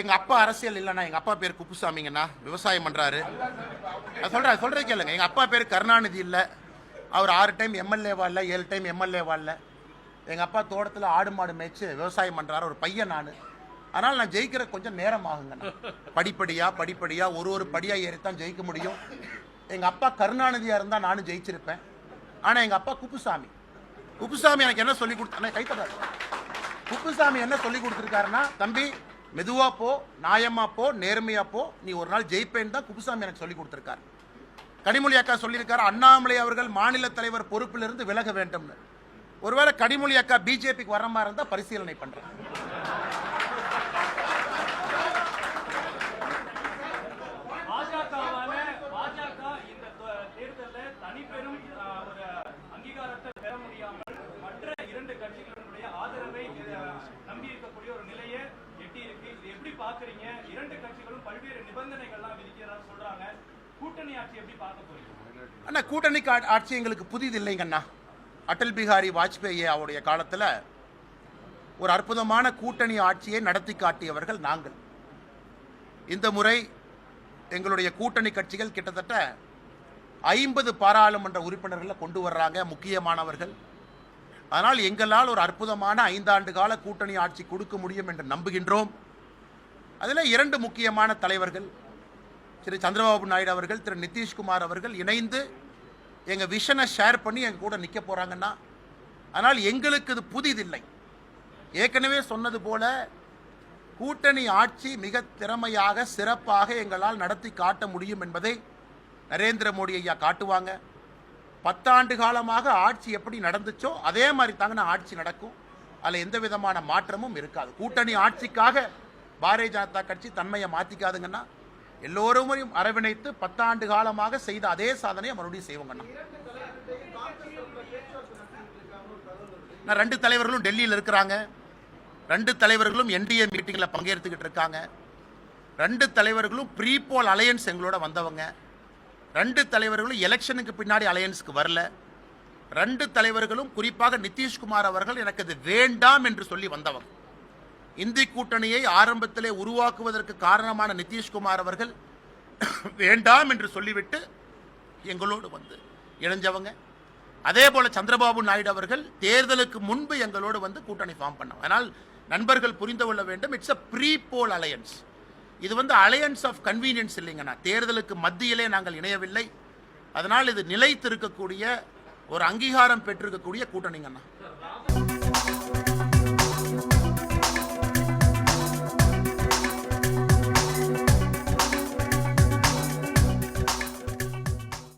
எங்க அப்பா அரசியல் இல்லைன்னா, எங்க அப்பா பேர் குப்புசாமிங்கண்ணா, விவசாயம் பண்றாரு. சொல்றேன் கேளுங்க. எங்க அப்பா பேர் கருணாநிதி இல்ல, அவர் 6 டைம் எம்எல்ஏவா இல்ல, 7 டைம் எம்எல்ஏவா இல்ல. எங்க அப்பா தோட்டத்தில் ஆடு மாடு மேய்ச்சு விவசாயம் பண்றாரு, ஒரு பையன் நான். அதனால நான் ஜெயிக்கிற கொஞ்சம் நேரம் ஆகுங்கண்ணா. படிப்படியா ஒரு படியா ஏறித்தான் ஜெயிக்க முடியும். எங்க அப்பா கருணாநிதியா இருந்தா நானும் ஜெயிச்சிருப்பேன். ஆனா எங்க அப்பா குப்புசாமி எனக்கு என்ன சொல்லி கொடுத்தா, கைத்தடாரு. குப்புசாமி என்ன சொல்லி கொடுத்துருக்காருன்னா, தம்பி மெதுவா போ, நியாயமா போ, நேர்மையா போ, நீ ஒரு நாள் ஜெயிப்பேன்னு தான் குப்புசாமி எனக்கு சொல்லி கொடுத்துருக்காரு. கனிமொழி அக்கா சொல்லியிருக்காரு, அண்ணாமலை அவர்கள் மாநில தலைவர் பொறுப்பிலிருந்து விலக வேண்டும்னு. ஒருவேளை கனிமொழி அக்கா பிஜேபிக்கு வர மாதிரி இருந்தா பரிசீலனை பண்றேன். அண்ணா, கூட்டணி ஆட்சி எங்களுக்கு புதிது இல்லைங்கண்ணா. அடல் பிஹாரி வாஜ்பேயி அவருடைய காலத்தில் ஒரு அற்புதமான கூட்டணி ஆட்சியை நடத்தி காட்டியவர்கள் நாங்கள். இந்த முறை எங்களுடைய கூட்டணி கட்சிகள் கிட்டத்தட்ட 50 பாராளுமன்ற உறுப்பினர்களை கொண்டு வர்றாங்க, முக்கியமானவர்கள். அதனால் எங்களால் ஒரு அற்புதமான 5 ஆண்டு கால கூட்டணி ஆட்சி கொடுக்க முடியும் என்று நம்புகின்றோம். அதில் 2 முக்கியமான தலைவர்கள், திரு சந்திரபாபு நாயுடு அவர்கள், திரு நிதிஷ்குமார் அவர்கள் இணைந்து எங்கள் விஷனை ஷேர் பண்ணி எங்கள் கூட நிற்க போகிறாங்கன்னா, ஆனால் எங்களுக்கு இது புதிதில்லை. ஏற்கனவே சொன்னது போல கூட்டணி ஆட்சி மிக திறமையாக சிறப்பாக எங்களால் நடத்தி காட்ட முடியும் என்பதை நரேந்திர மோடி ஐயா காட்டுவாங்க. 10 ஆண்டு காலமாக ஆட்சி எப்படி நடந்துச்சோ அதே மாதிரி தாங்க ஆட்சி நடக்கும். அதில் எந்த விதமான மாற்றமும் இருக்காது. கூட்டணி ஆட்சிக்காக பாரதிய ஜனதா கட்சி தன்மையை மாற்றிக்காதுங்கன்னா, எல்லோரும் அரவணைத்து 10 ஆண்டு காலமாக செய்த அதே சாதனையை மறுபடியும் செய்வாங்கண்ணா. 2 தலைவர்களும் டெல்லியில் இருக்கிறாங்க. 2 தலைவர்களும் என்டிஏ மீட்டிங்கில் பங்கேற்றுக்கிட்டு இருக்காங்க. 2 தலைவர்களும் ப்ரீ போல் அலையன்ஸ் எங்களோட வந்தவங்க. 2 தலைவர்களும் எலெக்ஷனுக்கு பின்னாடி அலையன்ஸுக்கு வரல. 2 தலைவர்களும் குறிப்பாக நிதிஷ்குமார் அவர்கள் எனக்கு இது வேண்டாம் என்று சொல்லி வந்தவங்க. இந்தி கூட்டணியை ஆரம்பத்திலே உருவாக்குவதற்கு காரணமான நிதிஷ்குமார் அவர்கள் வேண்டாம் என்று சொல்லிவிட்டு எங்களோடு வந்து இணைஞ்சவங்க. அதே போல சந்திரபாபு நாயுடு அவர்கள் தேர்தலுக்கு முன்பு எங்களோடு வந்து கூட்டணி ஃபார்ம் பண்ணாங்க. அதனால் நண்பர்கள் புரிந்து கொள்ள வேண்டும், it's a pre poll alliance. இது வந்து அலையன்ஸ் ஆஃப் கன்வீனியன்ஸ் இல்லைங்கண்ணா. தேர்தலுக்கு மத்தியிலே நாங்கள் இணையவில்லை. அதனால் இது நிலைத்திருக்கக்கூடிய ஒரு அங்கீகாரம் பெற்றிருக்கக்கூடிய கூட்டணிங்கண்ணா.